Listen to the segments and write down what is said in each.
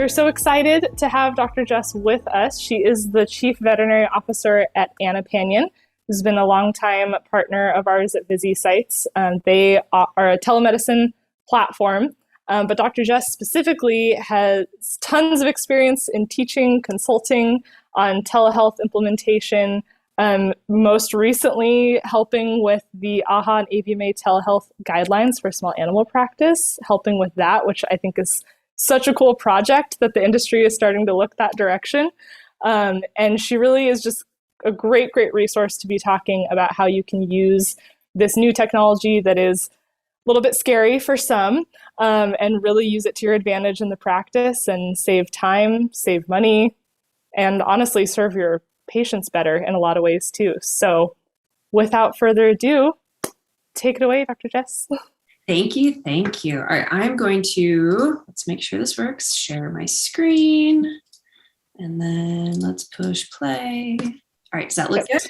are so excited to have Dr. Jess with us. She is the Chief Veterinary Officer at Anipanion, who's been a longtime partner of ours at ViziSites. They are a telemedicine platform, but Dr. Jess specifically has tons of experience in teaching, consulting on telehealth implementation, most recently helping with the AHA and AVMA telehealth guidelines for small animal practice, helping with that, which I think is such a cool project that the industry is starting to look that direction. And she really is just a great resource to be talking about how you can use this new technology that is a little bit scary for some, and really use it to your advantage in the practice and save time, save money, and honestly serve your patients better in a lot of ways too. So without further ado, take it away, Dr. Jess. Thank you. All right, I'm going to, let's make sure this works, share my screen, and then let's push play. All right, does that look good?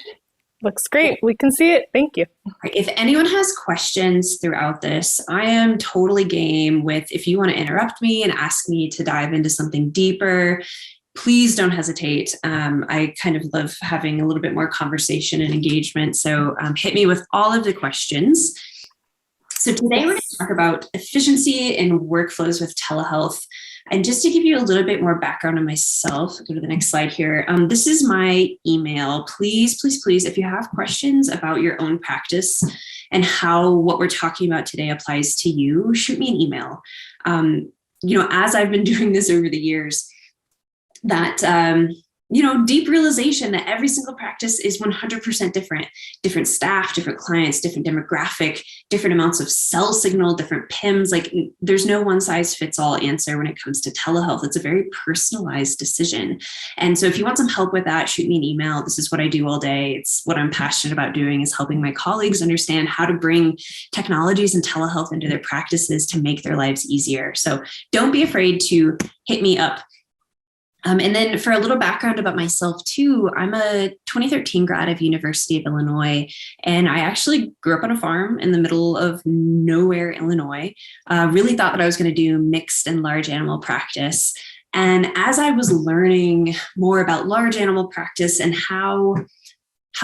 Looks great. We can see it. Thank you. All right, if anyone has questions throughout this, I am totally game with, if you want to interrupt me and ask me to dive into something deeper, please don't hesitate. I kind of love having a little bit more conversation and engagement. So hit me with all of the questions. So today we're going to talk about efficiency in workflows with telehealth. And just to give you a little bit more background on myself, go to the next slide here. This is my email. Please, if you have questions about your own practice and how what we're talking about today applies to you, shoot me an email. As I've been doing this over the years, that deep realization that every single practice is 100% different staff, different clients, different demographic, different amounts of cell signal, different PIMs. Like there's no one size fits all answer when it comes to telehealth. It's a very personalized decision. And so if you want some help with that, shoot me an email. This is what I do all day. It's what I'm passionate about doing, is helping my colleagues understand how to bring technologies and telehealth into their practices to make their lives easier. So don't be afraid to hit me up. And then for a little background about myself too, I'm a 2013 grad of University of Illinois, and I actually grew up on a farm in the middle of nowhere, Illinois. Really thought that I was going to do mixed and large animal practice. And as I was learning more about large animal practice and how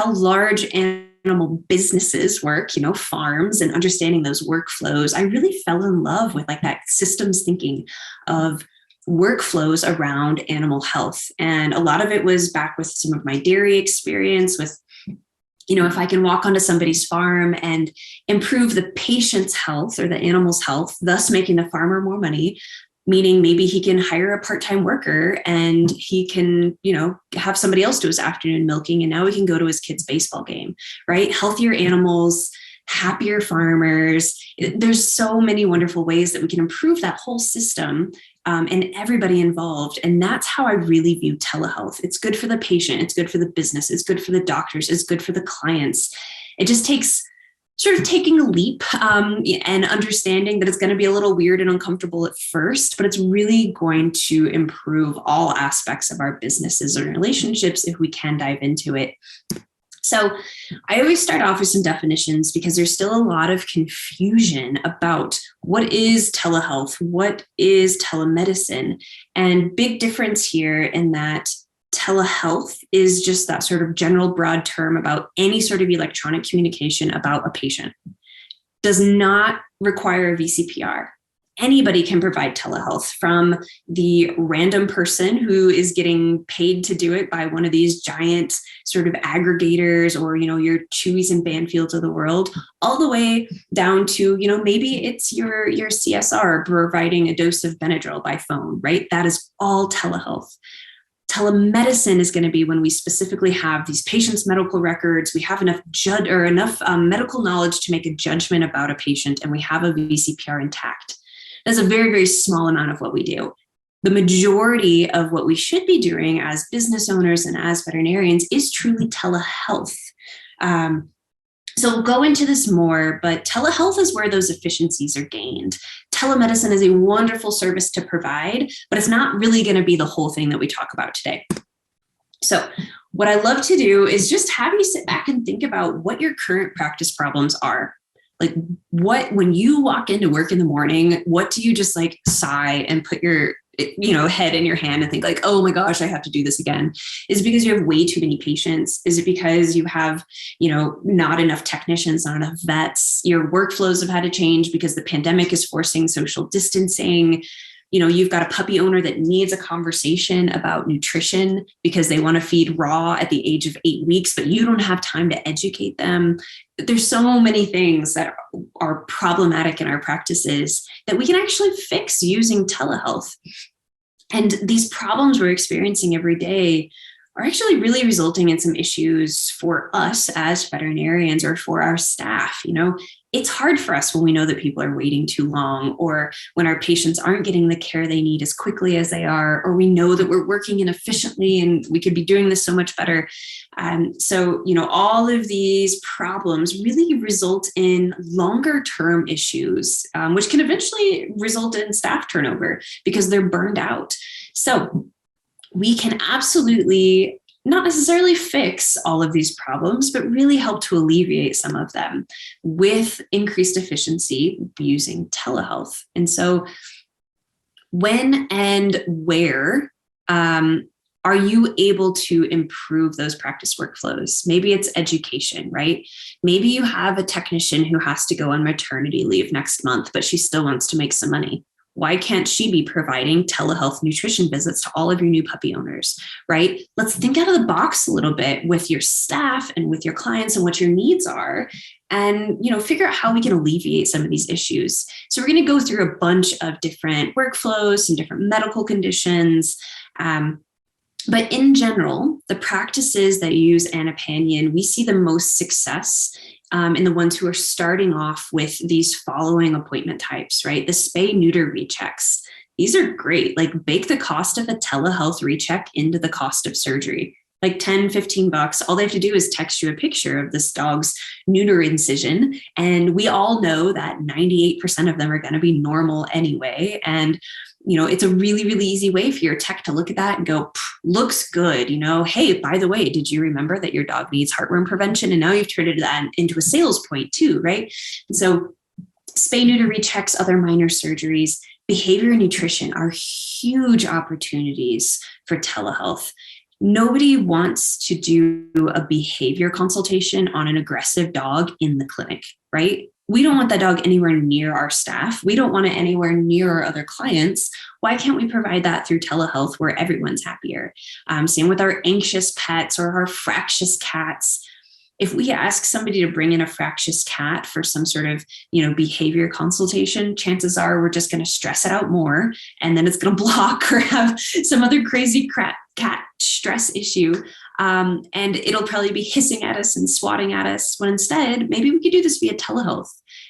large animal businesses work, farms, and understanding those workflows, I really fell in love with like that systems thinking of workflows around animal health. And a lot of it was back with some of my dairy experience with, if I can walk onto somebody's farm and improve the patient's health or the animal's health, thus making the farmer more money, meaning maybe he can hire a part-time worker and he can, have somebody else do his afternoon milking, and now he can go to his kid's baseball game, right? Healthier animals, happier farmers. There's so many wonderful ways that we can improve that whole system and everybody involved. And that's how I really view telehealth. It's good for the patient. It's good for the business. It's good for the doctors. It's good for the clients. It just takes sort of taking a leap and understanding that it's going to be a little weird and uncomfortable at first, but it's really going to improve all aspects of our businesses and relationships if we can dive into it. So I always start off with some definitions because there's still a lot of confusion about what is telehealth, what is telemedicine, and big difference here in that telehealth is just that sort of general broad term about any sort of electronic communication about a patient. Does not require a VCPR. Anybody can provide telehealth, from the random person who is getting paid to do it by one of these giant sort of aggregators or, your Chewy's and Banfields of the world, all the way down to, maybe it's your CSR providing a dose of Benadryl by phone, right? That is all telehealth. Telemedicine is going to be when we specifically have these patients' medical records, we have enough medical knowledge to make a judgment about a patient, and we have a VCPR intact. That's a very, very small amount of what we do. The majority of what we should be doing as business owners and as veterinarians is truly telehealth. So we'll go into this more, but telehealth is where those efficiencies are gained. Telemedicine is a wonderful service to provide, but it's not really going to be the whole thing that we talk about today. So what I love to do is just have you sit back and think about what your current practice problems are. Like when you walk into work in the morning, what do you just like sigh and put your head in your hand and think like, oh my gosh, I have to do this again? Is it because you have way too many patients? Is it because you have, not enough technicians, not enough vets? Your workflows have had to change because the pandemic is forcing social distancing. You've got a puppy owner that needs a conversation about nutrition because they want to feed raw at the age of 8 weeks, but you don't have time to educate them. There's so many things that are problematic in our practices that we can actually fix using telehealth. And these problems we're experiencing every day are actually really resulting in some issues for us as veterinarians or for our staff. It's hard for us when we know that people are waiting too long, or when our patients aren't getting the care they need as quickly as they are, or we know that we're working inefficiently and we could be doing this so much better. So all of these problems really result in longer term issues, which can eventually result in staff turnover because they're burned out. So we can absolutely not necessarily fix all of these problems, but really help to alleviate some of them with increased efficiency using telehealth. And so when and where are you able to improve those practice workflows? Maybe it's education, right? Maybe you have a technician who has to go on maternity leave next month, but she still wants to make some money. Why can't she be providing telehealth nutrition visits to all of your new puppy owners, right? Let's think out of the box a little bit with your staff and with your clients and what your needs are, and figure out how we can alleviate some of these issues. So we're going to go through a bunch of different workflows, some different medical conditions. But in general, the practices that use Anipanion, we see the most success in the ones who are starting off with these following appointment types, right? The Spay, Neuter, Rechecks. These are great. Like, bake the cost of a telehealth recheck into the cost of surgery. Like $10-15. All they have to do is text you a picture of this dog's neuter incision. And we all know that 98% of them are going to be normal anyway. And it's a really, really easy way for your tech to look at that and go, looks good. Hey, by the way, did you remember that your dog needs heartworm prevention? And now you've turned that into a sales point too, right? And so spay, neuter, rechecks, other minor surgeries, behavior and nutrition are huge opportunities for telehealth. Nobody wants to do a behavior consultation on an aggressive dog in the clinic, right? We don't want that dog anywhere near our staff. We don't want it anywhere near our other clients. Why can't we provide that through telehealth where everyone's happier? Same with our anxious pets or our fractious cats. If we ask somebody to bring in a fractious cat for some sort of, behavior consultation, chances are we're just going to stress it out more, and then it's going to block or have some other crazy cat stress issue. And it'll probably be hissing at us and swatting at us, when instead, maybe we could do this via telehealth.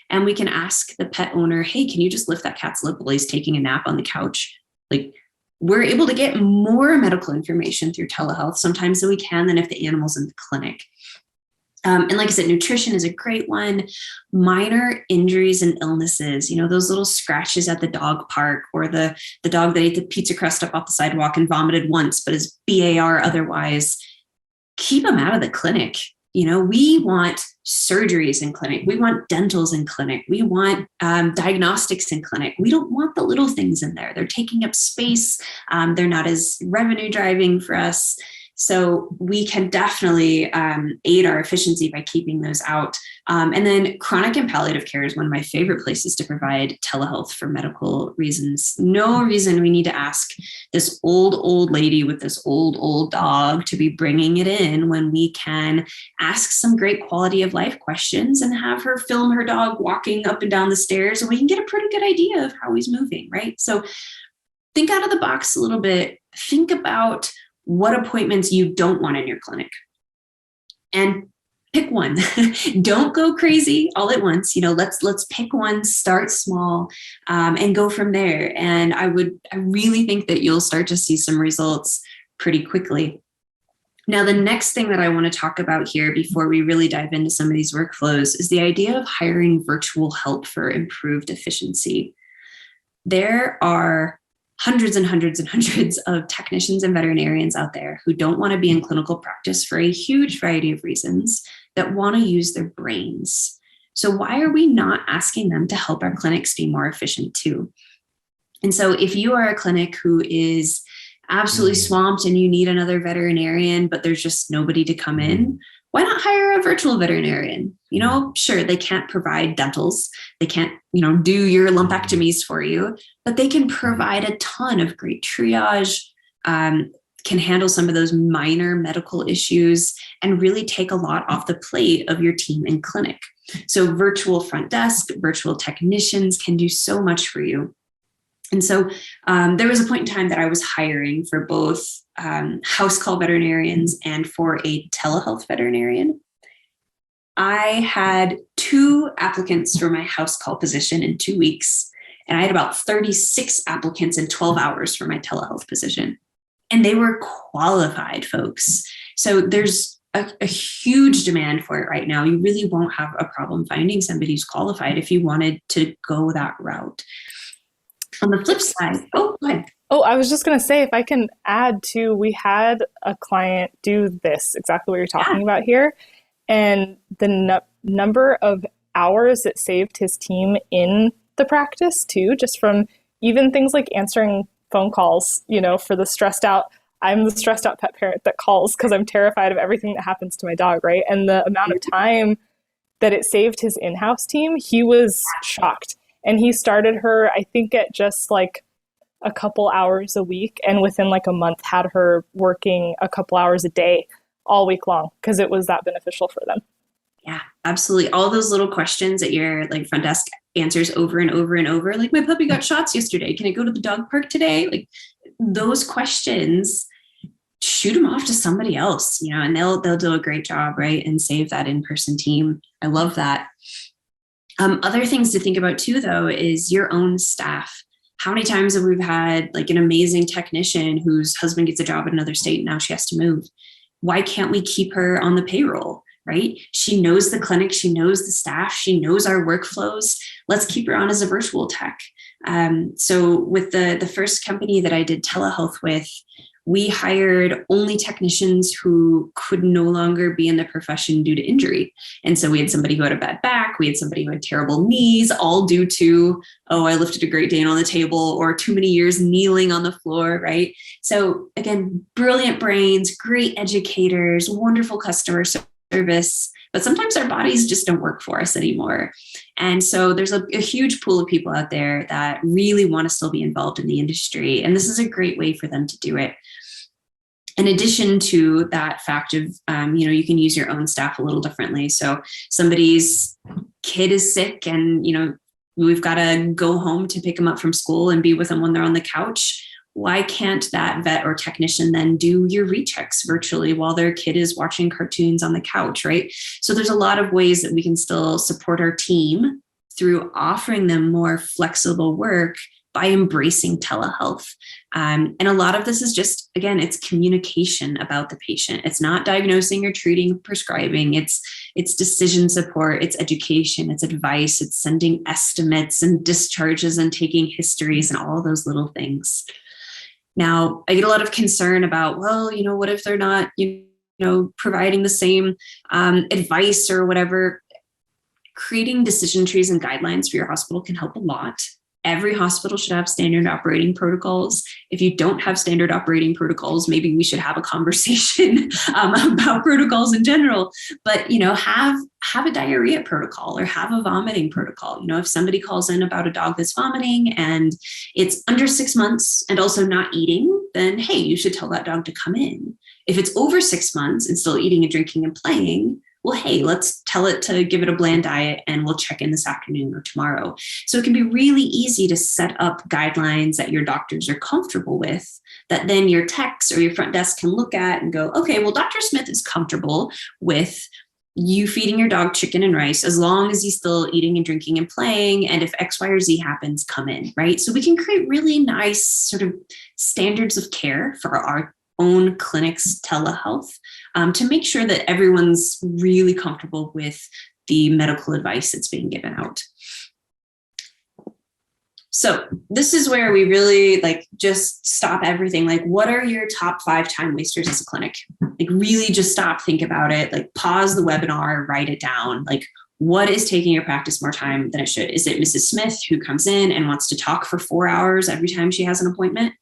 And we can ask the pet owner, hey, can you just lift that cat's lip while he's taking a nap on the couch? Like, we're able to get more medical information through telehealth sometimes than we can than if the animal's in the clinic. And like I said, nutrition is a great one. Minor injuries and illnesses, those little scratches at the dog park, or the dog that ate the pizza crust up off the sidewalk and vomited once, but is BAR otherwise, keep them out of the clinic. We want surgeries in clinic. We want dentals in clinic. We want diagnostics in clinic. We don't want the little things in there. They're taking up space. They're not as revenue driving for us. So we can definitely aid our efficiency by keeping those out. And then chronic and palliative care is one of my favorite places to provide telehealth for medical reasons. No reason we need to ask this old lady with this old dog to be bringing it in, when we can ask some great quality of life questions and have her film her dog walking up and down the stairs, and we can get a pretty good idea of how he's moving, right? So think out of the box a little bit. Think about what appointments you don't want in your clinic, and pick one. Don't go crazy all at once. Let's pick one, start small, and go from there. And I really think that you'll start to see some results pretty quickly. Now, the next thing that I want to talk about here before we really dive into some of these workflows is the idea of hiring virtual help for improved efficiency. There are hundreds and hundreds and hundreds of technicians and veterinarians out there who don't want to be in clinical practice for a huge variety of reasons, that want to use their brains. So why are we not asking them to help our clinics be more efficient too? And so if you are a clinic who is absolutely swamped and you need another veterinarian, but there's just nobody to come in, why not hire a virtual veterinarian? Sure, they can't provide dentals. They can't, do your lumpectomies for you, but they can provide a ton of great triage, can handle some of those minor medical issues, and really take a lot off the plate of your team in clinic. So virtual front desk, virtual technicians can do so much for you. And so there was a point in time that I was hiring for both house call veterinarians and for a telehealth veterinarian. I had 2 applicants for my house call position in 2 weeks, and I had about 36 applicants in 12 hours for my telehealth position. And they were qualified folks. So there's a huge demand for it right now. You really won't have a problem finding somebody who's qualified if you wanted to go that route. On the flip side, go ahead. Oh, I was just going to say, if I can add to, we had a client do this, exactly what you're talking about here. And the number of hours it saved his team in the practice too, just from even things like answering phone calls, for the stressed out. I'm the stressed out pet parent that calls because I'm terrified of everything that happens to my dog, right? And the amount of time that it saved his in-house team, he was shocked. And he started her, I think, at just like a couple hours a week. And within like a month had her working a couple hours a day all week long because it was that beneficial for them. Yeah, absolutely. All those little questions that your like front desk answers over and over and over. Like, my puppy got shots yesterday. Can I go to the dog park today? Like, those questions, shoot them off to somebody else, and they'll do a great job, right? And save that in-person team. I love that. Other things to think about too, though, is your own staff. How many times have we had like an amazing technician whose husband gets a job in another state and now she has to move? Why can't we keep her on the payroll, right? She knows the clinic, she knows the staff, she knows our workflows. Let's keep her on as a virtual tech. So with the first company that I did telehealth with, we hired only technicians who could no longer be in the profession due to injury. And so we had somebody who had a bad back, we had somebody who had terrible knees, all due to, I lifted a Great Dane on the table, or too many years kneeling on the floor, right? So again, brilliant brains, great educators, wonderful customer service, but sometimes our bodies just don't work for us anymore. And so there's a huge pool of people out there that really want to still be involved in the industry. And this is a great way for them to do it. In addition to that fact of, you can use your own staff a little differently. So somebody's kid is sick and, we've got to go home to pick them up from school and be with them when they're on the couch. Why can't that vet or technician then do your rechecks virtually while their kid is watching cartoons on the couch, right? So there's a lot of ways that we can still support our team through offering them more flexible work by embracing telehealth. And a lot of this is just, again, it's communication about the patient. It's not diagnosing or treating, prescribing. It's decision support, it's education, it's advice, it's sending estimates and discharges and taking histories and all those little things. Now, I get a lot of concern about, what if they're not, providing the same advice or whatever. Creating decision trees and guidelines for your hospital can help a lot. Every hospital should have standard operating protocols. If you don't have standard operating protocols, maybe we should have a conversation about protocols in general. But, have a diarrhea protocol or have a vomiting protocol. If somebody calls in about a dog that's vomiting and it's under 6 months and also not eating, then, hey, you should tell that dog to come in. If it's over 6 months and still eating and drinking and playing, well, hey, let's tell it to give it a bland diet and we'll check in this afternoon or tomorrow. So it can be really easy to set up guidelines that your doctors are comfortable with, that then your techs or your front desk can look at and go, okay, well, Dr. Smith is comfortable with you feeding your dog chicken and rice as long as he's still eating and drinking and playing. And if X, Y, or Z happens, come in, right? So we can create really nice sort of standards of care for our own clinics telehealth to make sure that everyone's really comfortable with the medical advice that's being given out. So this is where we really just stop everything. What are your top 5 time wasters as a clinic? Really just stop, think about it, pause the webinar, write it down. What is taking your practice more time than it should? Is it Mrs. Smith who comes in and wants to talk for 4 hours every time she has an appointment?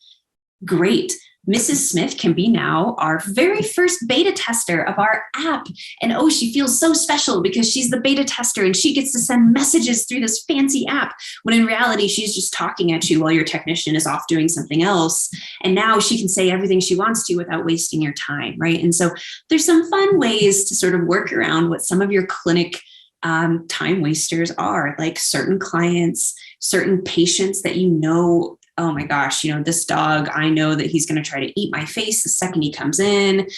Great. Mrs. Smith can be now our very first beta tester of our app. And oh, she feels so special because she's the beta tester and she gets to send messages through this fancy app, when in reality, she's just talking at you while your technician is off doing something else. And now she can say everything she wants to without wasting your time, right? And so there's some fun ways to sort of work around what some of your clinic time wasters are, like certain clients, certain patients that oh my gosh, this dog, I know that he's going to try to eat my face the second he comes in.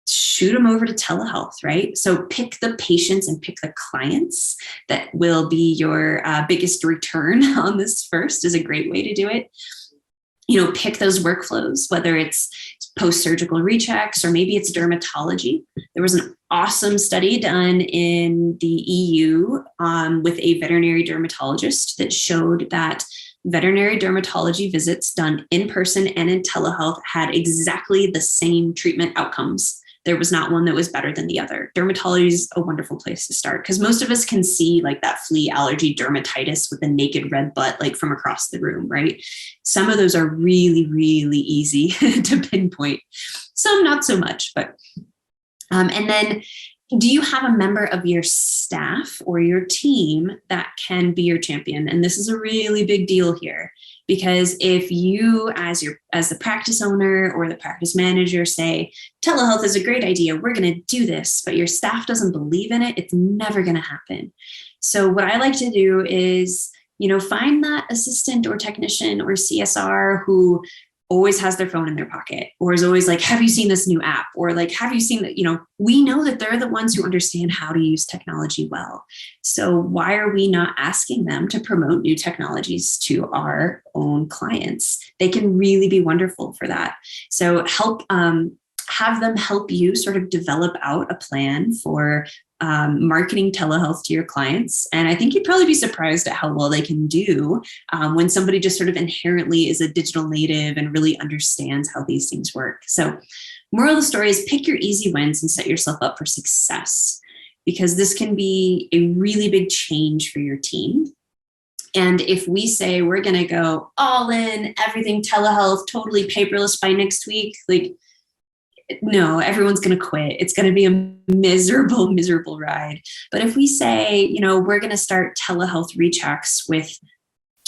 Shoot him over to telehealth, right? So pick the patients and pick the clients that will be your biggest return on this first is a great way to do it. Pick those workflows, whether it's post-surgical rechecks or maybe it's dermatology. There was an awesome study done in the EU with a veterinary dermatologist that showed that veterinary dermatology visits done in person and in telehealth had exactly the same treatment outcomes. There was not one that was better than the other. Dermatology is a wonderful place to start because most of us can see like that flea allergy dermatitis with a naked red butt, like from across the room, right? Some of those are really, really easy to pinpoint. Some not so much, but, and then do you have a member of your staff or your team that can be your champion? And this is a really big deal here, because if you, as the practice owner or the practice manager, say, telehealth is a great idea, we're going to do this, but your staff doesn't believe in it, it's never going to happen. So what I like to do is, find that assistant or technician or CSR who always has their phone in their pocket, or is always like, have you seen this new app? Or like, have you seen that, we know that they're the ones who understand how to use technology well. So why are we not asking them to promote new technologies to our own clients? They can really be wonderful for that. So have them help you sort of develop out a plan for marketing telehealth to your clients. And I think you'd probably be surprised at how well they can do when somebody just sort of inherently is a digital native and really understands how these things work. So moral of the story is pick your easy wins and set yourself up for success, because this can be a really big change for your team. And if we say we're going to go all in, everything telehealth, totally paperless by next week, no, everyone's going to quit. It's going to be a miserable, miserable ride. But if we say, we're going to start telehealth rechecks with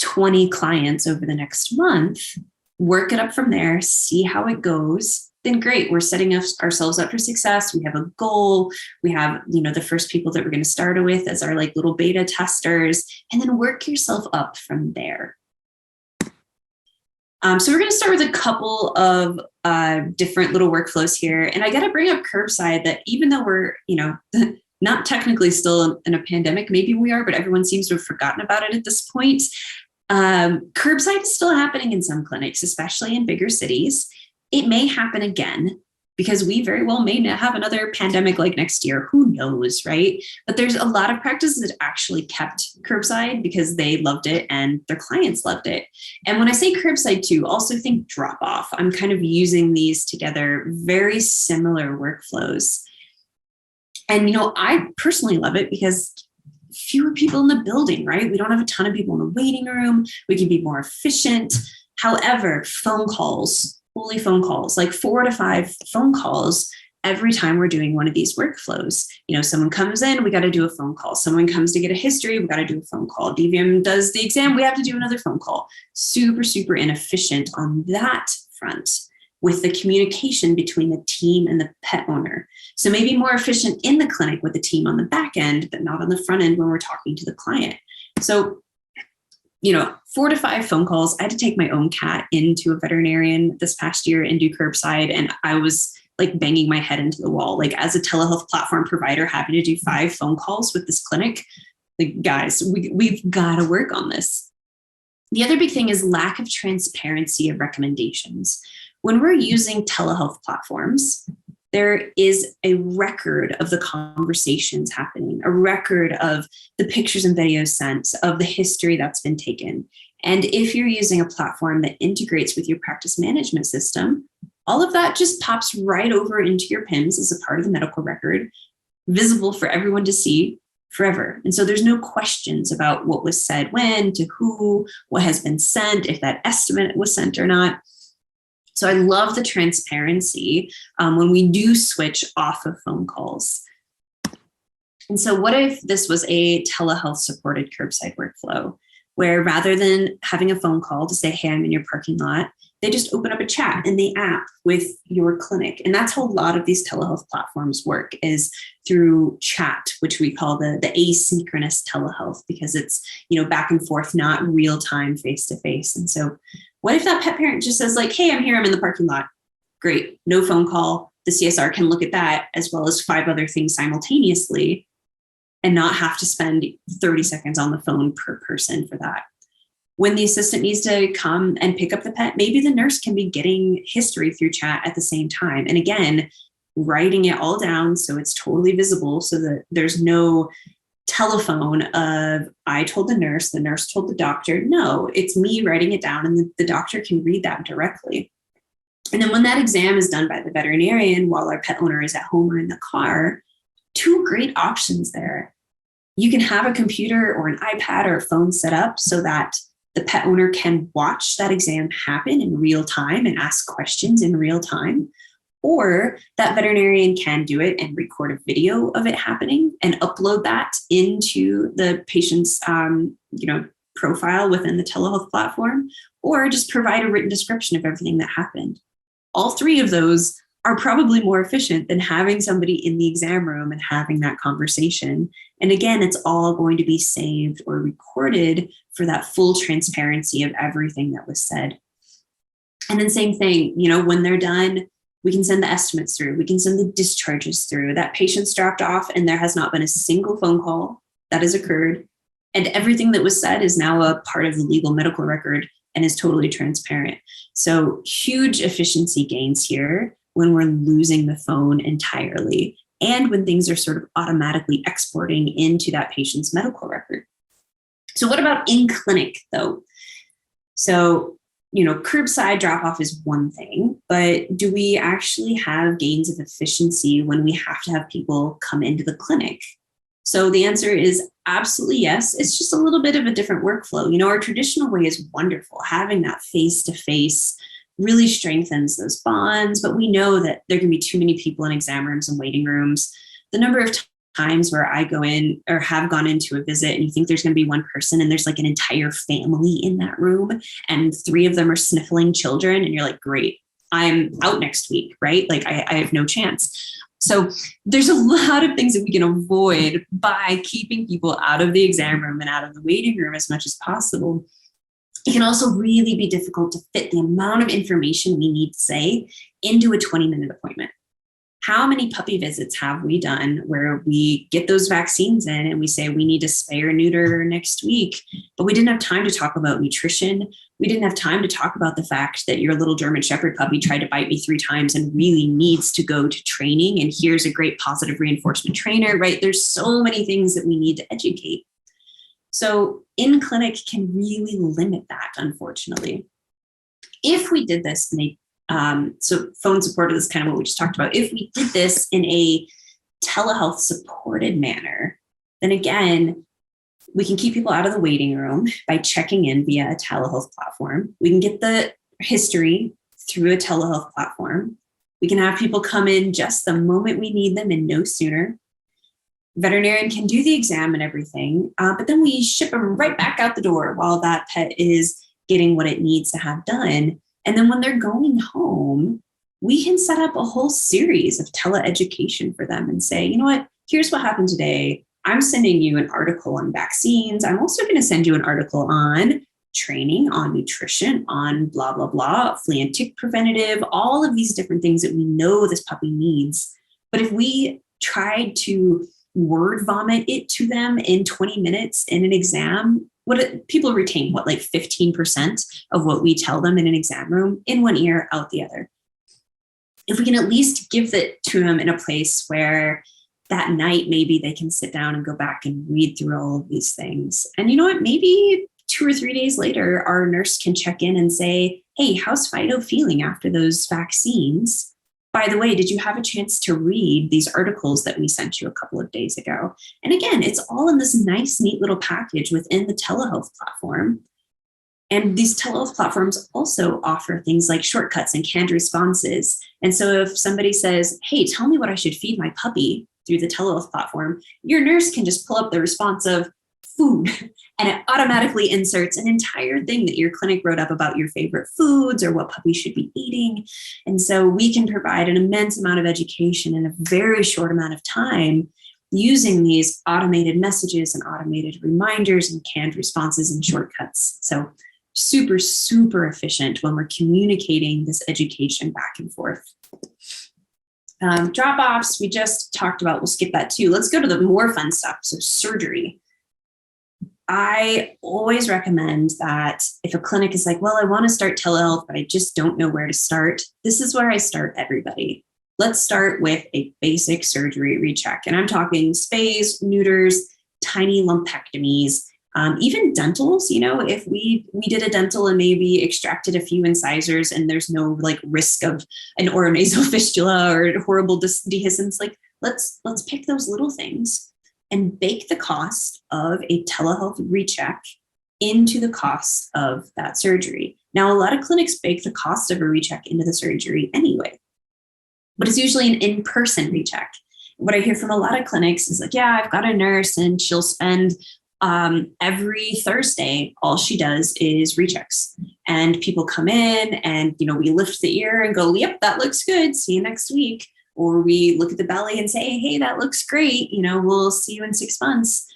20 clients over the next month, work it up from there, see how it goes, then great. We're setting ourselves up for success. We have a goal. We have, the first people that we're going to start with as our little beta testers, and then work yourself up from there. So we're going to start with a couple of different little workflows here. And I got to bring up curbside, that even though we're, not technically still in a pandemic, maybe we are, but everyone seems to have forgotten about it at this point. Curbside is still happening in some clinics, especially in bigger cities. It may happen again, because we very well may have another pandemic like next year. Who knows, right? But there's a lot of practices that actually kept curbside because they loved it and their clients loved it. And when I say curbside too, also think drop off. I'm kind of using these together, very similar workflows. And, I personally love it because fewer people in the building, right? We don't have a ton of people in the waiting room. We can be more efficient. However, phone calls, only phone calls, like 4 to 5 phone calls every time we're doing one of these workflows. Someone comes in, we got to do a phone call. Someone comes to get a history, we got to do a phone call. DVM does the exam, we have to do another phone call. Super, super inefficient on that front with the communication between the team and the pet owner. So maybe more efficient in the clinic with the team on the back end, but not on the front end when we're talking to the client. So 4 to 5 phone calls. I had to take my own cat into a veterinarian this past year and do curbside. And I was banging my head into the wall, as a telehealth platform provider, having to do 5 phone calls with this clinic. Guys, we've got to work on this. The other big thing is lack of transparency of recommendations. When we're using telehealth platforms, there is a record of the conversations happening, a record of the pictures and videos sent, of the history that's been taken. And if you're using a platform that integrates with your practice management system, all of that just pops right over into your PIMS as a part of the medical record, visible for everyone to see. forever. And so there's no questions about what was said when, to who, what has been sent, if that estimate was sent or not. So I love the transparency when we do switch off of phone calls. And so what if this was a telehealth supported curbside workflow, where rather than having a phone call to say, hey, I'm in your parking lot, they just open up a chat in the app with your clinic. And that's how a lot of these telehealth platforms work, is through chat, which we call the asynchronous telehealth, because it's, back and forth, not real time, face to face. And so what if that pet parent just says like, hey, I'm here, I'm in the parking lot. Great, no phone call. The CSR can look at that as well as 5 other things simultaneously and not have to spend 30 seconds on the phone per person for that. When the assistant needs to come and pick up the pet, maybe the nurse can be getting history through chat at the same time. And again, writing it all down so it's totally visible, so that there's no telephone of I told the nurse told the doctor. No, it's me writing it down, and the doctor can read that directly. And then when that exam is done by the veterinarian while our pet owner is at home or in the car, 2 great options there. You can have a computer or an iPad or a phone set up so that the pet owner can watch that exam happen in real time and ask questions in real time. Or that veterinarian can do it and record a video of it happening and upload that into the patient's profile within the telehealth platform, or just provide a written description of everything that happened. All 3 of those are probably more efficient than having somebody in the exam room and having that conversation. And again, it's all going to be saved or recorded for that full transparency of everything that was said. And then same thing, when they're done, we can send the estimates through, we can send the discharges through. That patient's dropped off and there has not been a single phone call that has occurred. And everything that was said is now a part of the legal medical record and is totally transparent. So huge efficiency gains here when we're losing the phone entirely, and when things are sort of automatically exporting into that patient's medical record. So what about in clinic though? So, curbside drop off is one thing, but do we actually have gains of efficiency when we have to have people come into the clinic? So the answer is absolutely yes. It's just a little bit of a different workflow. Our traditional way is wonderful. Having that face-to-face really strengthens those bonds, but we know that there can be too many people in exam rooms and waiting rooms. The number of times where I go in or have gone into a visit and you think there's going to be one person and there's like an entire family in that room and 3 of them are sniffling children, and you're like, great, I'm out next week, right? Like I have no chance. So there's a lot of things that we can avoid by keeping people out of the exam room and out of the waiting room as much as possible. It can also really be difficult to fit the amount of information we need to say into a 20-minute appointment. How many puppy visits have we done where we get those vaccines in and we say we need to spay or neuter next week, but we didn't have time to talk about nutrition. We didn't have time to talk about the fact that your little German Shepherd puppy tried to bite me 3 times and really needs to go to training. And here's a great positive reinforcement trainer, right? There's so many things that we need to educate. So in clinic can really limit that, unfortunately. If we did this in a so phone supported is kind of what we just talked about. If we did this in a telehealth supported manner, then again, we can keep people out of the waiting room by checking in via a telehealth platform. We can get the history through a telehealth platform. We can have people come in just the moment we need them and no sooner. Veterinarian can do the exam and everything, but then we ship them right back out the door while that pet is getting what it needs to have done. And then when they're going home, we can set up a whole series of teleeducation for them and say, you know what, here's what happened today. I'm sending you an article on vaccines. I'm also going to send you an article on training, on nutrition, on blah, blah, blah, flea and tick preventative, all of these different things that we know this puppy needs. But if we tried to word vomit it to them in 20 minutes in an exam, people retain like 15% of what we tell them in an exam room, in one ear, out the other. If we can at least give it to them in a place where that night, maybe they can sit down and go back and read through all of these things. And you know what, maybe 2 or 3 days later, our nurse can check in and say, hey, how's Fido feeling after those vaccines? by the way, did you have a chance to read these articles that we sent you a couple of days ago? And again, it's all in this nice, neat little package within the telehealth platform. And these telehealth platforms also offer things like shortcuts and canned responses. And so if somebody says, hey, tell me what I should feed my puppy through the telehealth platform, your nurse can just pull up the response of food, and it automatically inserts an entire thing that your clinic wrote up about your favorite foods or what puppies should be eating. And so we can provide an immense amount of education in a very short amount of time using these automated messages and automated reminders and canned responses and shortcuts. So super, super efficient when we're communicating this education back and forth. Drop-offs, we just talked about, we'll skip that too. Let's go to the more fun stuff, so surgery. I always recommend that if a clinic is like, well, I want to start telehealth, but I just don't know where to start, this is where I start everybody. Let's start with a basic surgery recheck. And I'm talking spays, neuters, tiny lumpectomies, even dentals. You know, if we did a dental and maybe extracted a few incisors and there's no like risk of an oronasal fistula or horrible dehiscence, like let's pick those little things and bake the cost of a telehealth recheck into the cost of that surgery. Now, a lot of clinics bake the cost of a recheck into the surgery anyway, but it's usually an in-person recheck. What I hear from a lot of clinics is like, yeah, I've got a nurse and she'll spend every Thursday, all she does is rechecks. And people come in and, you know, we lift the ear and go, yep, that looks good. See you next week. Or we look at the belly and say, hey, that looks great. You know, we'll see you in 6 months.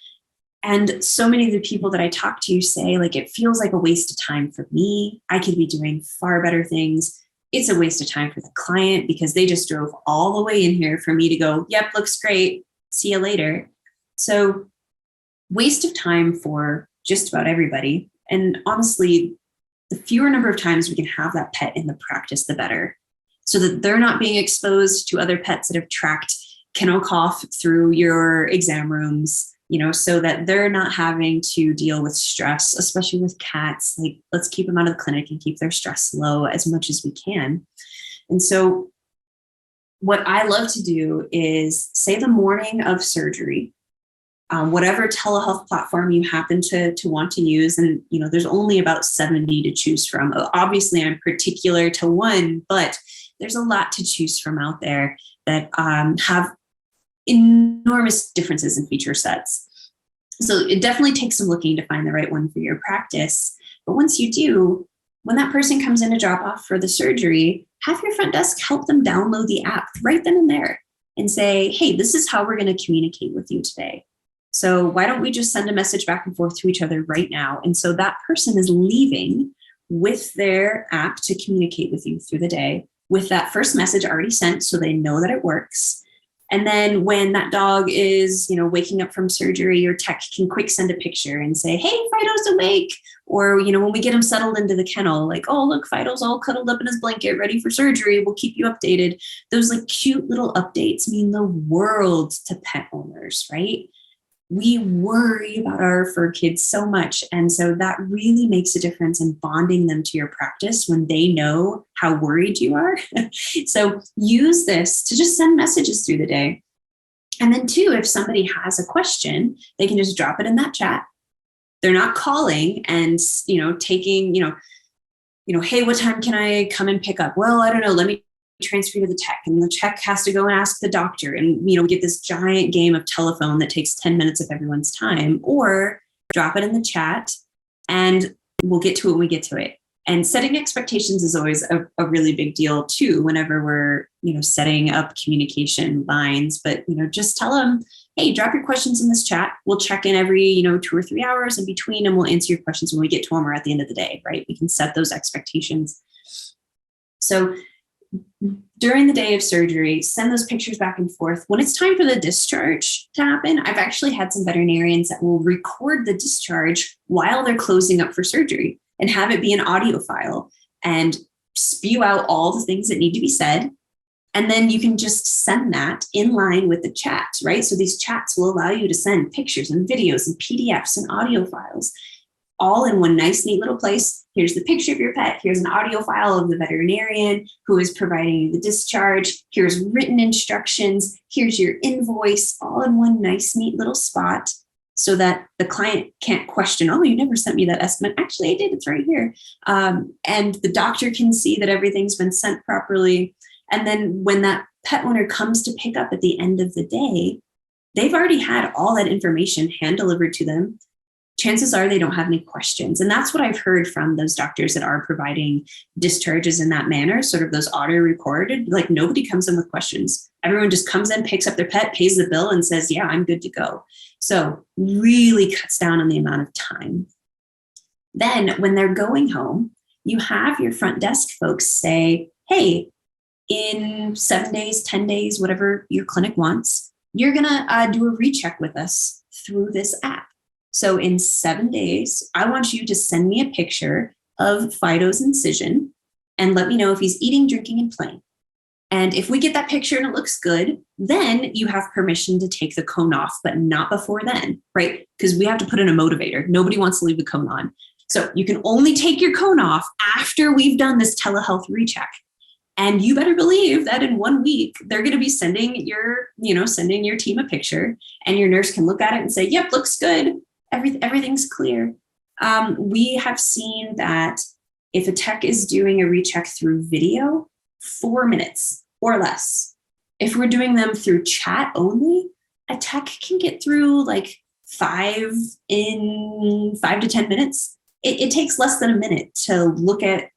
And so many of the people that I talk to say, like, it feels like a waste of time for me. I could be doing far better things. It's a waste of time for the client because they just drove all the way in here for me to go, yep, looks great. See you later. So waste of time for just about everybody. And honestly, the fewer number of times we can have that pet in the practice, the better. So that they're not being exposed to other pets that have tracked kennel cough through your exam rooms, you know, so that they're not having to deal with stress, especially with cats. Like, let's keep them out of the clinic and keep their stress low as much as we can. And so what I love to do is say the morning of surgery, whatever telehealth platform you happen to want to use. And, you know, there's only about 70 to choose from. Obviously, I'm particular to one, but there's a lot to choose from out there that have enormous differences in feature sets. So it definitely takes some looking to find the right one for your practice. But once you do, when that person comes in to drop off for the surgery, have your front desk help them download the app right then and there and say, hey, this is how we're going to communicate with you today. So why don't we just send a message back and forth to each other right now? And so that person is leaving with their app to communicate with you through the day, with that first message already sent so they know that it works. And then when that dog is, you know, waking up from surgery, your tech can quick send a picture and say, hey, Fido's awake. Or, you know, when we get him settled into the kennel, like, oh, look, Fido's all cuddled up in his blanket, ready for surgery. We'll keep you updated. Those like cute little updates mean the world to pet owners, right? We worry about our fur kids so much. And so that really makes a difference in bonding them to your practice when they know how worried you are. So use this to just send messages through the day. And then too, if somebody has a question, they can just drop it in that chat. They're not calling and, you know, taking, hey, what time can I come and pick up? Well, I don't know. Let me transfer to the tech, and the tech has to go and ask the doctor, and, you know, get this giant game of telephone that takes 10 minutes of everyone's time. Or drop it in the chat and we'll get to it when we get to it. And setting expectations is always a really big deal too, whenever we're, you know, setting up communication lines. But, you know, just tell them, hey, drop your questions in this chat. We'll check in every, 2 or 3 hours in between, and we'll answer your questions when we get to them or at the end of the day, right? We can set those expectations. So during the day of surgery, send those pictures back and forth. When it's time for the discharge to happen, I've actually had some veterinarians that will record the discharge while they're closing up for surgery and have it be an audio file and spew out all the things that need to be said. And then you can just send that in line with the chat, right? So these chats will allow you to send pictures and videos and PDFs and audio files. all in one nice, neat little place. Here's the picture of your pet. Here's an audio file of the veterinarian who is providing you the discharge. Here's written instructions. Here's your invoice, all in one nice, neat little spot, so that the client can't question, oh, you never sent me that estimate. Actually, I did. It's right here. And the doctor can see that everything's been sent properly. And then when that pet owner comes to pick up at the end of the day, they've already had all that information hand delivered to them. Chances are they don't have any questions. And that's what I've heard from those doctors that are providing discharges in that manner, sort of those auto recorded, like nobody comes in with questions. Everyone just comes in, picks up their pet, pays the bill and says, yeah, I'm good to go. So really cuts down on the amount of time. Then when they're going home, you have your front desk folks say, hey, in 7 days, 10 days, whatever your clinic wants, you're going to do a recheck with us through this app. So in 7 days, I want you to send me a picture of Fido's incision and let me know if he's eating, drinking, and playing. And if we get that picture and it looks good, then you have permission to take the cone off, but not before then, right? Because we have to put in a motivator. Nobody wants to leave the cone on. So you can only take your cone off after we've done this telehealth recheck. And you better believe that in 1 week, they're going to be sending your team a picture, and your nurse can look at it and say, yep, looks good. Everything's clear. We have seen that if a tech is doing a recheck through video, 4 minutes or less. If we're doing them through chat only, a tech can get through like 5 to 10 minutes. It takes less than a minute to look at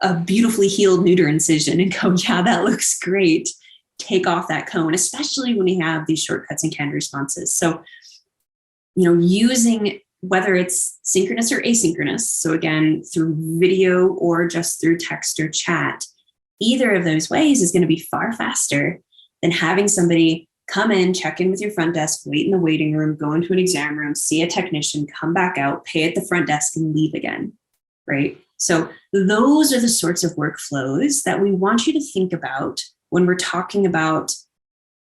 a beautifully healed Neuter incision and go, yeah, that looks great. Take off that cone, especially when you have these shortcuts and canned responses. So, using whether it's synchronous or asynchronous, so again, through video or just through text or chat, either of those ways is going to be far faster than having somebody come in, check in with your front desk, wait in the waiting room, go into an exam room, see a technician, come back out, pay at the front desk, and leave again, right? So those are the sorts of workflows that we want you to think about when we're talking about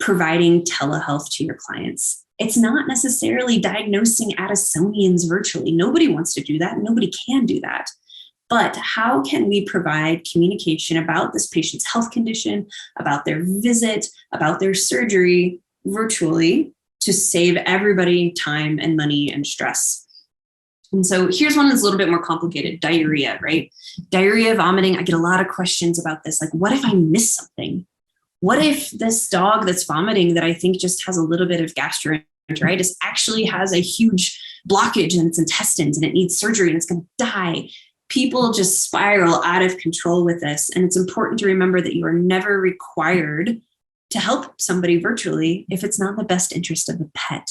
providing telehealth to your clients. It's not necessarily diagnosing Addisonians virtually. Nobody wants to do that. Nobody can do that. But how can we provide communication about this patient's health condition, about their visit, about their surgery virtually to save everybody time and money and stress? And so here's one that's a little bit more complicated, diarrhea, right? Diarrhea, vomiting. I get a lot of questions about this. Like, what if I miss something? What if this dog that's vomiting that I think just has a little bit of gastroenteritis actually has a huge blockage in its intestines and it needs surgery and it's going to die? People just spiral out of control with this. And it's important to remember that you are never required to help somebody virtually if it's not in the best interest of the pet.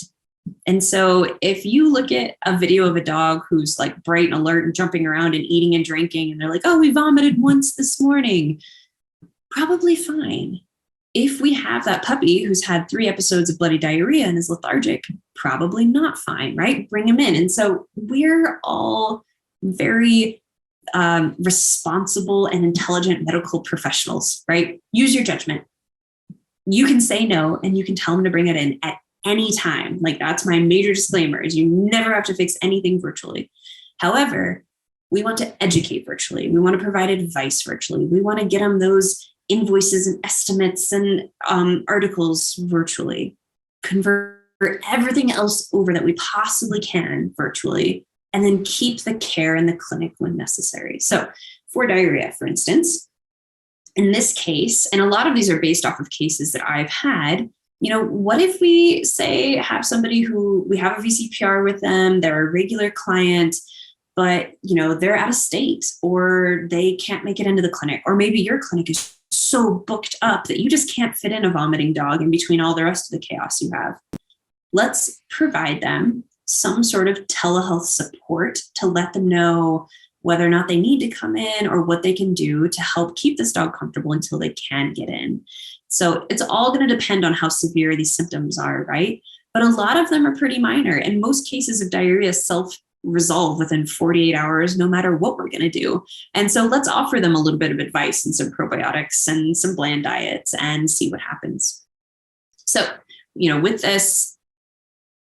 And so if you look at a video of a dog who's like bright and alert and jumping around and eating and drinking, and they're like, oh, we vomited once this morning, probably fine. If we have that puppy who's had 3 episodes of bloody diarrhea and is lethargic, probably not fine, right? Bring him in. And so we're all very responsible and intelligent medical professionals, right? Use your judgment. You can say no, and you can tell them to bring it in at any time. Like, that's my major disclaimer, is you never have to fix anything virtually. However, we want to educate virtually. We want to provide advice virtually. We want to get them those invoices and estimates and articles virtually. Convert everything else over that we possibly can virtually, and then keep the care in the clinic when necessary. So for diarrhea, for instance, in this case, and a lot of these are based off of cases that I've had, what if we say have somebody who we have a VCPR with them, they're a regular client, but they're out of state or they can't make it into the clinic, or maybe your clinic is so booked up that you just can't fit in a vomiting dog in between all the rest of the chaos you have. Let's provide them some sort of telehealth support to let them know whether or not they need to come in or what they can do to help keep this dog comfortable until they can get in. So it's all going to depend on how severe these symptoms are, right? But a lot of them are pretty minor, and most cases of diarrhea self-resolve within 48 hours, no matter what we're going to do. And so let's offer them a little bit of advice and some probiotics and some bland diets and see what happens. So, with this,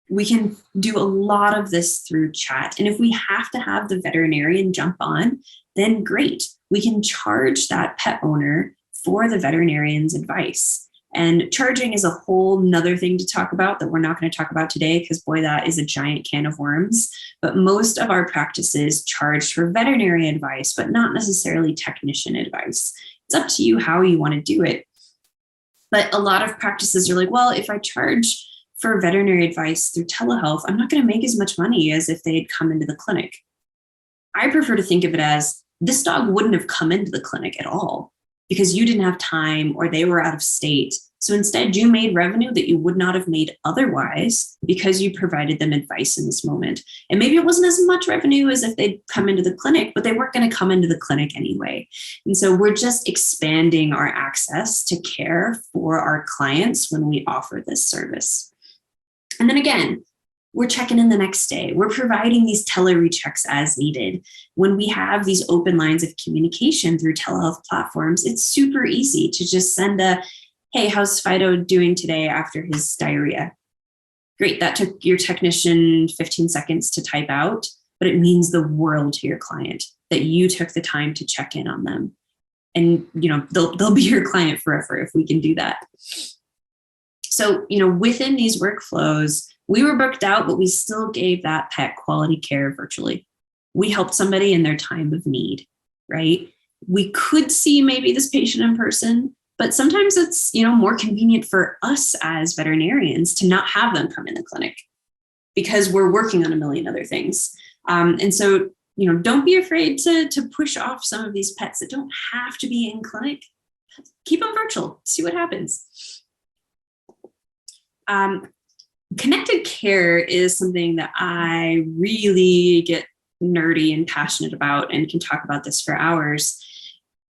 We can do a lot of this through chat. And if we have to have the veterinarian jump on, then great. We can charge that pet owner for the veterinarian's advice. And charging is a whole nother thing to talk about that we're not going to talk about today, because boy, that is a giant can of worms. But most of our practices charge for veterinary advice, but not necessarily technician advice. It's up to you how you want to do it. But a lot of practices are like, well, if I charge for veterinary advice through telehealth, I'm not going to make as much money as if they'd come into the clinic. I prefer to think of it as this dog wouldn't have come into the clinic at all because you didn't have time or they were out of state. So instead, you made revenue that you would not have made otherwise because you provided them advice in this moment. And maybe it wasn't as much revenue as if they'd come into the clinic, but they weren't going to come into the clinic anyway. And so we're just expanding our access to care for our clients when we offer this service. And then again, we're checking in the next day. We're providing these rechecks as needed. When we have these open lines of communication through telehealth platforms, it's super easy to just send a, hey, how's Fido doing today after his diarrhea? Great, that took your technician 15 seconds to type out, but it means the world to your client that you took the time to check in on them. And they'll be your client forever if we can do that. So, within these workflows, we were booked out, but we still gave that pet quality care virtually. We helped somebody in their time of need, right? We could see maybe this patient in person, but sometimes it's, more convenient for us as veterinarians to not have them come in the clinic because we're working on a million other things. And so, don't be afraid to push off some of these pets that don't have to be in clinic. Keep them virtual, see what happens. Connected care is something that I really get nerdy and passionate about and can talk about this for hours.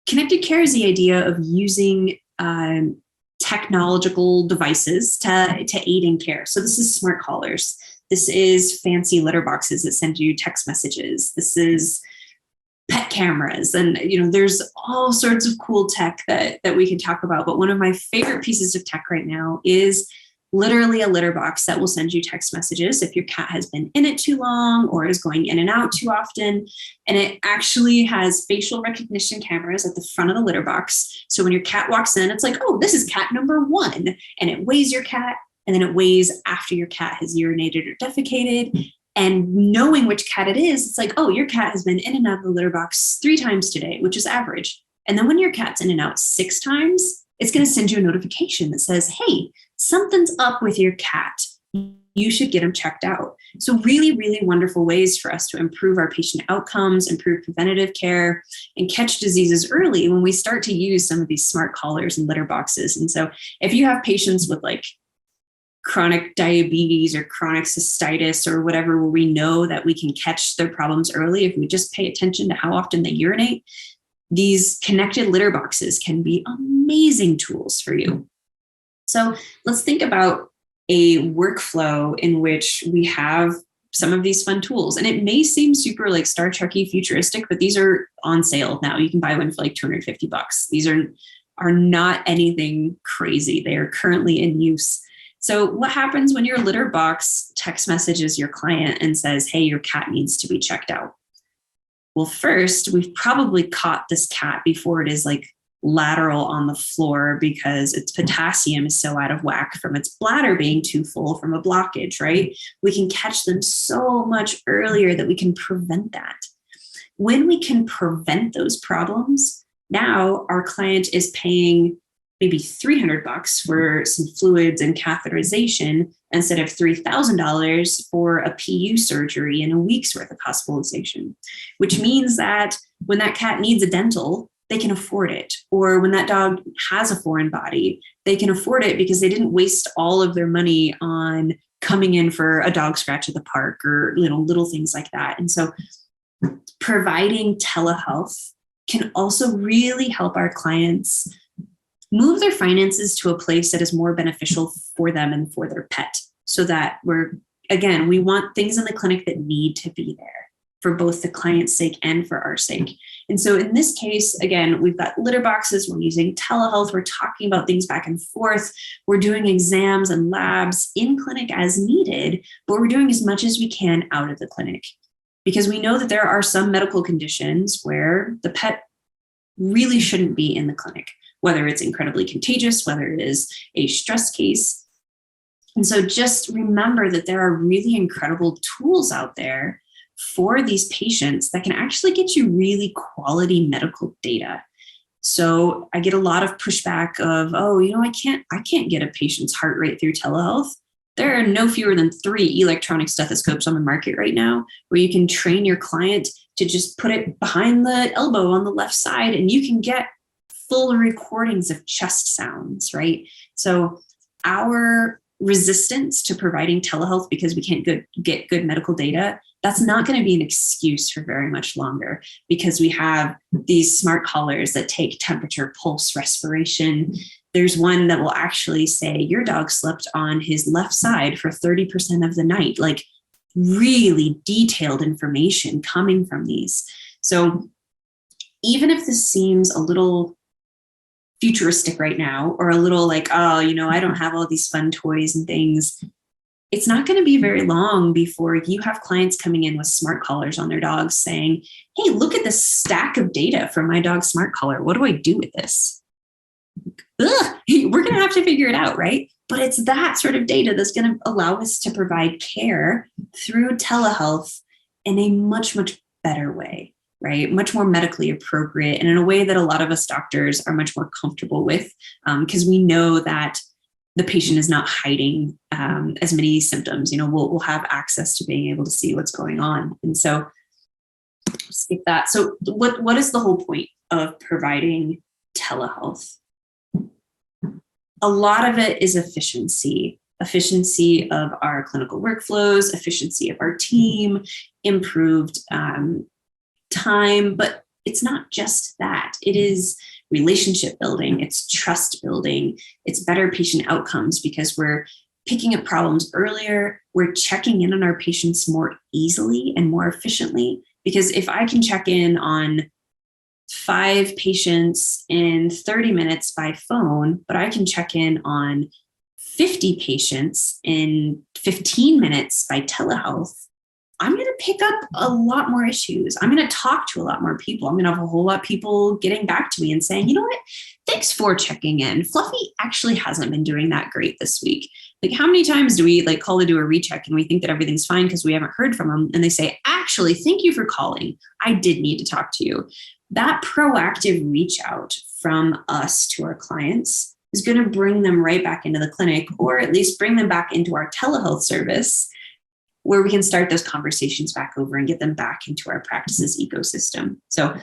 Connected care is the idea of using technological devices to aid in care. So this is smart collars. This is fancy litter boxes that send you text messages. This is pet cameras. And, there's all sorts of cool tech that we can talk about. But one of my favorite pieces of tech right now is literally a litter box that will send you text messages if your cat has been in it too long or is going in and out too often. And it actually has facial recognition cameras at the front of the litter box. So when your cat walks in, it's like, oh, this is cat number 1. And it weighs your cat. And then it weighs after your cat has urinated or defecated. And knowing which cat it is, it's like, oh, your cat has been in and out of the litter box 3 times today, which is average. And then when your cat's in and out 6 times, it's going to send you a notification that says, hey, something's up with your cat. You should get them checked out. So really, really wonderful ways for us to improve our patient outcomes, improve preventative care, and catch diseases early when we start to use some of these smart collars and litter boxes. And so if you have patients with like chronic diabetes or chronic cystitis or whatever, where we know that we can catch their problems early, if we just pay attention to how often they urinate, these connected litter boxes can be amazing tools for you. So let's think about a workflow in which we have some of these fun tools. And it may seem super like Star Trek-y futuristic, but these are on sale now. You can buy one for like $250. These are not anything crazy. They are currently in use. So what happens when your litter box text messages your client and says, hey, your cat needs to be checked out? Well, first, we've probably caught this cat before it is like lateral on the floor because its potassium is so out of whack from its bladder being too full from a blockage, right? We can catch them so much earlier that we can prevent that. When we can prevent those problems, now our client is paying maybe $300 for some fluids and catheterization instead of $3,000 for a PU surgery and a week's worth of hospitalization, which means that when that cat needs a dental, they can afford it. Or when that dog has a foreign body, they can afford it because they didn't waste all of their money on coming in for a dog scratch at the park or little things like that. And so providing telehealth can also really help our clients move their finances to a place that is more beneficial for them and for their pet, so that we want things in the clinic that need to be there. for both the client's sake and for our sake. And so in this case, again, we've got litter boxes, we're using telehealth, we're talking about things back and forth, we're doing exams and labs in clinic as needed, but we're doing as much as we can out of the clinic. Because we know that there are some medical conditions where the pet really shouldn't be in the clinic, whether it's incredibly contagious, whether it is a stress case. And so just remember that there are really incredible tools out there for these patients that can actually get you really quality medical data. So I get a lot of pushback of, oh, I can't get a patient's heart rate through telehealth. There are no fewer than 3 electronic stethoscopes on the market right now where you can train your client to just put it behind the elbow on the left side and you can get full recordings of chest sounds, right? So our resistance to providing telehealth because we can't get good medical data, that's not going to be an excuse for very much longer, because we have these smart collars that take temperature, pulse, respiration. There's one that will actually say your dog slept on his left side for 30% of the night, like really detailed information coming from these. So even if this seems a little futuristic right now, or a little like, oh, I don't have all these fun toys and things, it's not going to be very long before you have clients coming in with smart collars on their dogs saying, hey, look at this stack of data from my dog's smart collar. What do I do with this? Ugh, we're going to have to figure it out, right? But it's that sort of data that's going to allow us to provide care through telehealth in a much, much better way, right? Much more medically appropriate, and in a way that a lot of us doctors are much more comfortable with, because we know that the patient is not hiding as many symptoms. We'll have access to being able to see what's going on. And so skip that. So what is the whole point of providing telehealth? A lot of it is efficiency of our clinical workflows, efficiency of our team, improved time, but it's not just that. It is relationship building, it's trust building, it's better patient outcomes because we're picking up problems earlier, we're checking in on our patients more easily and more efficiently. Because if I can check in on 5 patients in 30 minutes by phone, but I can check in on 50 patients in 15 minutes by telehealth, I'm going to pick up a lot more issues. I'm going to talk to a lot more people. I'm going to have a whole lot of people getting back to me and saying, you know what, thanks for checking in. Fluffy actually hasn't been doing that great this week. Like, how many times do we call to do a recheck and we think that everything's fine because we haven't heard from them? And they say, actually, thank you for calling. I did need to talk to you. That proactive reach out from us to our clients is going to bring them right back into the clinic, or at least bring them back into our telehealth service, where we can start those conversations back over and get them back into our practice's ecosystem. So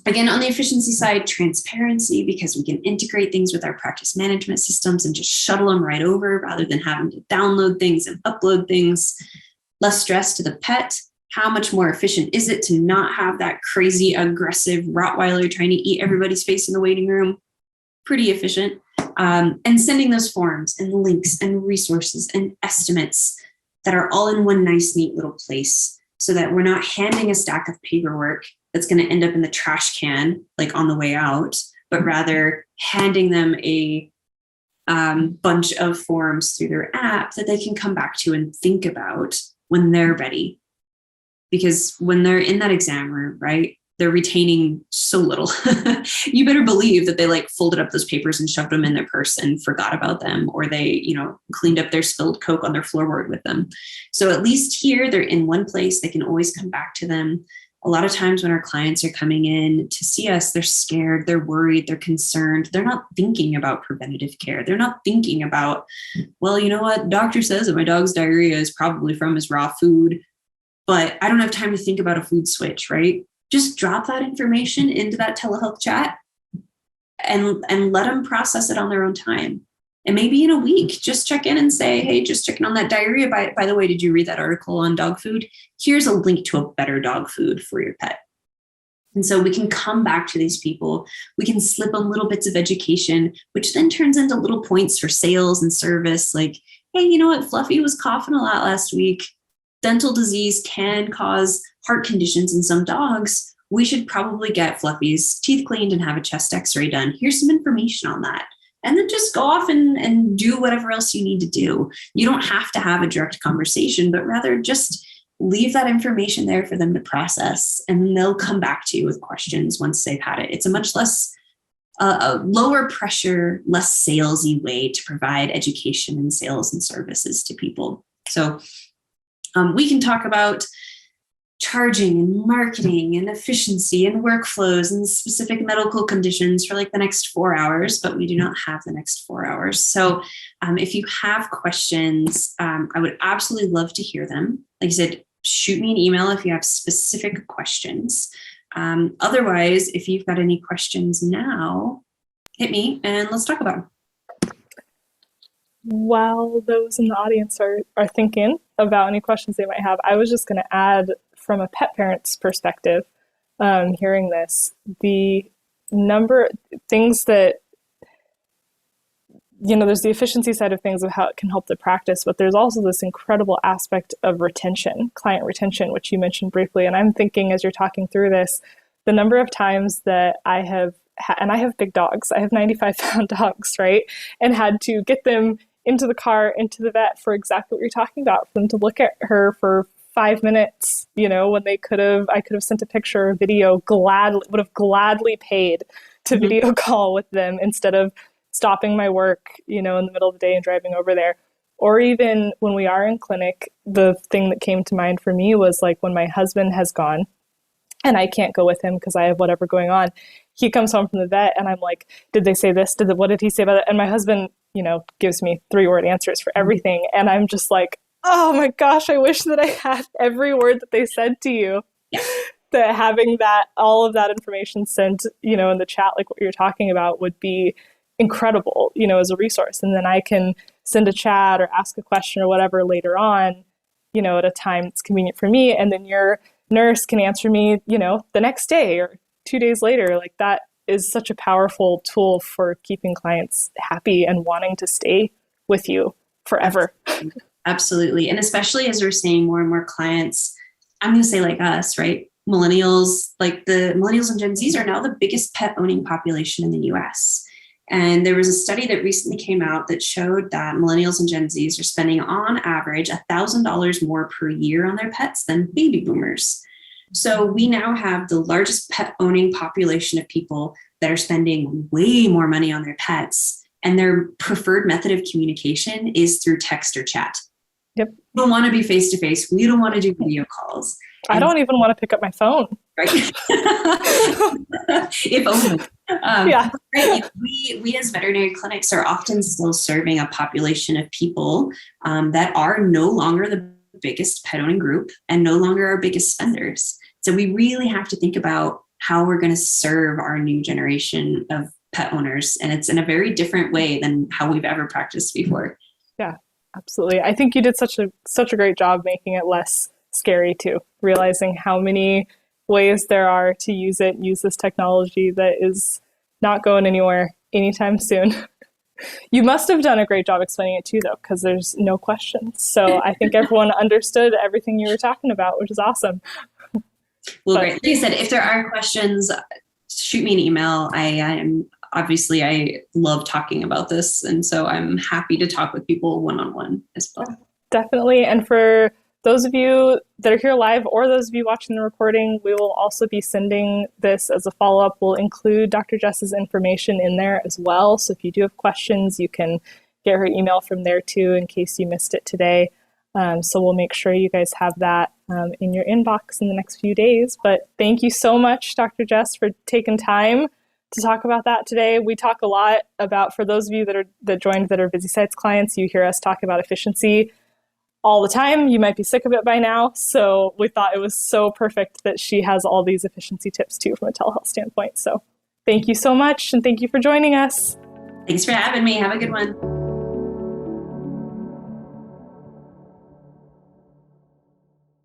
again, on the efficiency side, transparency, because we can integrate things with our practice management systems and just shuttle them right over rather than having to download things and upload things. Less stress to the pet. How much more efficient is it to not have that crazy, aggressive Rottweiler trying to eat everybody's face in the waiting room? Pretty efficient. And sending those forms and links and resources and estimates that are all in one nice, neat little place, so that we're not handing a stack of paperwork that's going to end up in the trash can, on the way out, but rather handing them a bunch of forms through their app that they can come back to and think about when they're ready. Because when they're in that exam room, right, they're retaining so little. You better believe that they folded up those papers and shoved them in their purse and forgot about them, or they, cleaned up their spilled Coke on their floorboard with them. So at least here, they're in one place. They can always come back to them. A lot of times when our clients are coming in to see us, they're scared, they're worried, they're concerned. They're not thinking about preventative care. They're not thinking about, well, you know what? Doctor says that my dog's diarrhea is probably from his raw food, but I don't have time to think about a food switch, right? Just drop that information into that telehealth chat and let them process it on their own time. And maybe in a week, just check in and say, hey, just checking on that diarrhea. By the way, did you read that article on dog food? Here's a link to a better dog food for your pet. And so we can come back to these people. We can slip them little bits of education, which then turns into little points for sales and service. Like, hey, you know what? Fluffy was coughing a lot last week. dental disease can cause heart conditions in some dogs, we should probably get Fluffy's teeth cleaned and have a chest x-ray done. Here's some information on that. And then just go off and do whatever else you need to do. You don't have to have a direct conversation, but rather just leave that information there for them to process, and they'll come back to you with questions once they've had it. It's a much less a lower pressure, less salesy way to provide education and sales and services to people. So we can talk about charging and marketing and efficiency and workflows and specific medical conditions for like the next 4 hours, but we do not have the next 4 hours. So if you have questions, I would absolutely love to hear them. Like I said, shoot me an email if you have specific questions. Otherwise, if you've got any questions now, hit me and let's talk about them. While those in the audience are thinking about any questions they might have, I was just going to add, from a pet parent's perspective, hearing this, the number of things that, there's the efficiency side of things of how it can help the practice, but there's also this incredible aspect of retention, client retention, which you mentioned briefly. And I'm thinking, as you're talking through this, the number of times that I have, and I have big dogs, I have 95-pound dogs, right? And had to get them into the car, into the vet for exactly what you're talking about, for them to look at her for 5 minutes, when I could have sent a picture or video, would have gladly paid to video call with them instead of stopping my work, in the middle of the day and driving over there. Or even when we are in clinic, the thing that came to mind for me was like when my husband has gone and I can't go with him because I have whatever going on. He comes home from the vet and I'm like, did they say this? What did he say about it? And my husband, gives me 3-word answers for everything. And I'm just like, oh my gosh, I wish that I had every word that they said to you. Yeah. That having all of that information sent, in the chat, like what you're talking about, would be incredible, as a resource. And then I can send a chat or ask a question or whatever later on, at a time that's convenient for me. And then your nurse can answer me, the next day or 2 days later. Like, that is such a powerful tool for keeping clients happy and wanting to stay with you forever. Absolutely. And especially as we're seeing more and more clients, I'm going to say like us, right? Millennials, like the millennials and Gen Zs are now the biggest pet owning population in the US. And there was a study that recently came out that showed that millennials and Gen Zs are spending on average $1,000 more per year on their pets than baby boomers. So we now have the largest pet owning population of people that are spending way more money on their pets. And their preferred method of communication is through text or chat. Yep. We don't want to be face-to-face. We don't want to do video calls. I don't even want to pick up my phone. Right. If only. Yeah. Right. We as veterinary clinics are often still serving a population of people that are no longer the biggest pet owning group and no longer our biggest spenders. So we really have to think about how we're going to serve our new generation of pet owners. And it's in a very different way than how we've ever practiced before. Yeah, absolutely. I think you did such a great job making it less scary too, realizing how many ways there are to use this technology that is not going anywhere anytime soon. You must have done a great job explaining it too, though, because there's no questions. So I think everyone understood everything you were talking about, which is awesome. Well, great. Like I said, if there are questions, shoot me an email. I love talking about this. And so I'm happy to talk with people one-on-one as well. Definitely. And for those of you that are here live or those of you watching the recording, we will also be sending this as a follow-up. We'll include Dr. Jess's information in there as well. So if you do have questions, you can get her email from there too, in case you missed it today. So we'll make sure you guys have that in your inbox in the next few days. But thank you so much, Dr. Jess, for taking time to talk about that today. We talk a lot about, for those of you that joined that are ViziSites clients, you hear us talk about efficiency all the time. You might be sick of it by now. So we thought it was so perfect that she has all these efficiency tips too from a telehealth standpoint. So thank you so much. And thank you for joining us. Thanks for having me. Have a good one.